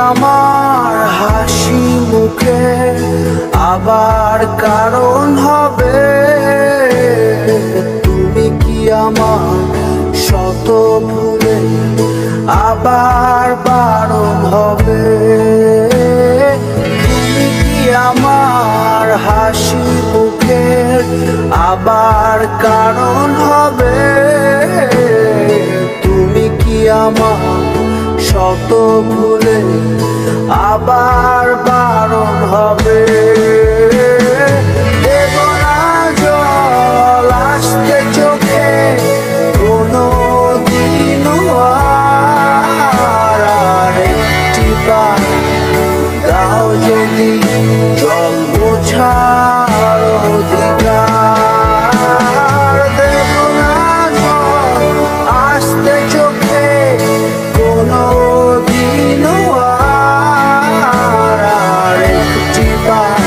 আমার হাসি মুখে আবার কারণ হবে? তুমি কি আমার শত ভুলে আবার বারণ হবে? তুমি কি আমার হাসি মুখের আবার কারণ হবে? তুমি কি আমার শত ভুলে আবার বারণ হবে? দেব না জল আসতে চোখে কোনো দিনও আর একটি বার দাও যদি জল মোছার অধিকার। দেব না জল আসতে চোখে কোনো দিনও আর একটি বার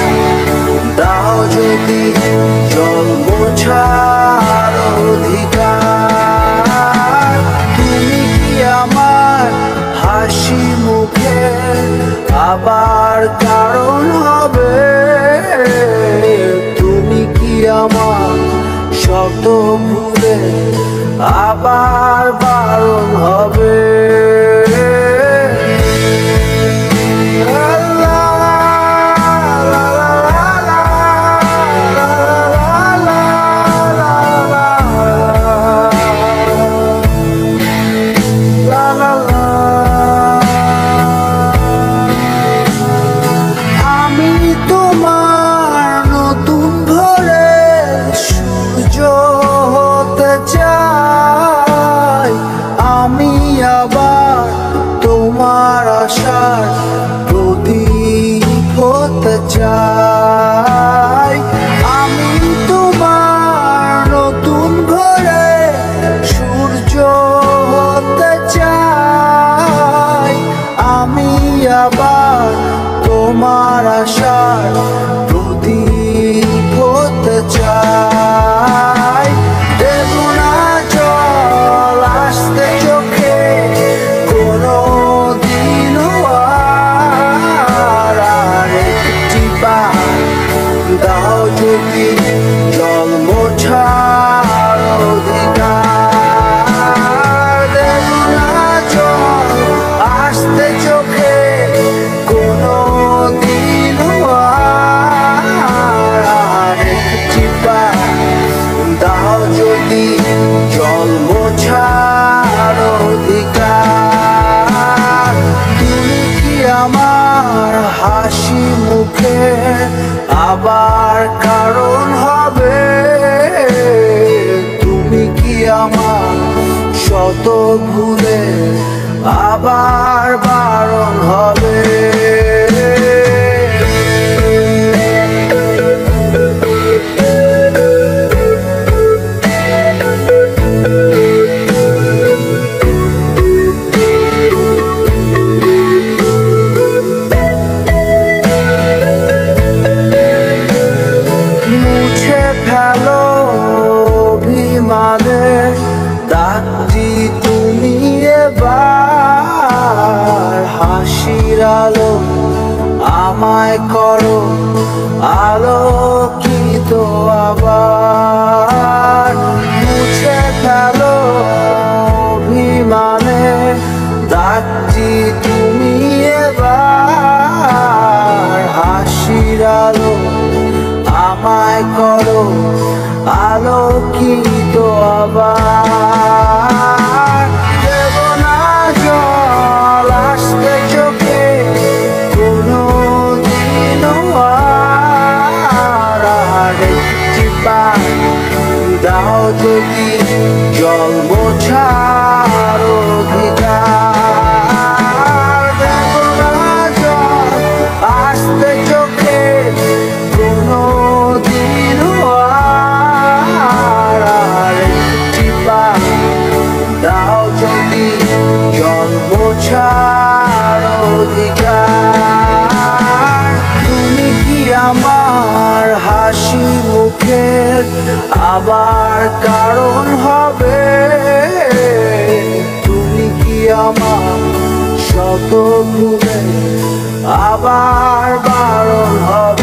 দাও যদি জল মোছার অধিকার। তুমি কি আমার হাসি মুখে আবার কারণ হবে? তুমি কি আমার শত ভুলে আবার বারণ হবে? আমি তোমার নতুন ভোরের সূর্য হতে চাই, আমি আবার তোমার আশার প্রদীপ হতে চাই। আমি তোমার নতুন ভোরের সূর্য হতে চাই, আমি আবার তোমার আশার প্রদীপ হতে চাই। দেব না জল আসতে চোখে কোনো দিনও আর একটি বার দাও যদি জল মোছার অধিকার। দেব না জল আসতে চোখে কোনো দিনও আর একটি বার দাও যদি জল মোছার অধিকার। তুমি কি আমার হাসি মুখে আবার কারণ হবে? তুমি কি আমার শত ভুলে আবার বারণ হবে? মুছে ফেলো অভিমানের দাগটি তুমি এবার, হাসির আলো আমায় করো আলোকিত আবার। মুছে ফেলো অভিমানের দাগটি তুমি এবার, হাসির আলো আমায় করো আলোকিত আবার। দেব না জল আসতে চোখে কোনো দিনও আর একটি বার দাও যদি জল মোছার অধিকার। দেব না জল আসতে চোখে কোনো দিনও আর একটি বার দাও যদি জল মোছার অধিকার। তুমি কি আমার হাসি মুখের আবার কারণ হবে? তুমি কি আমার শত ভুলে আবার বারণ হবে।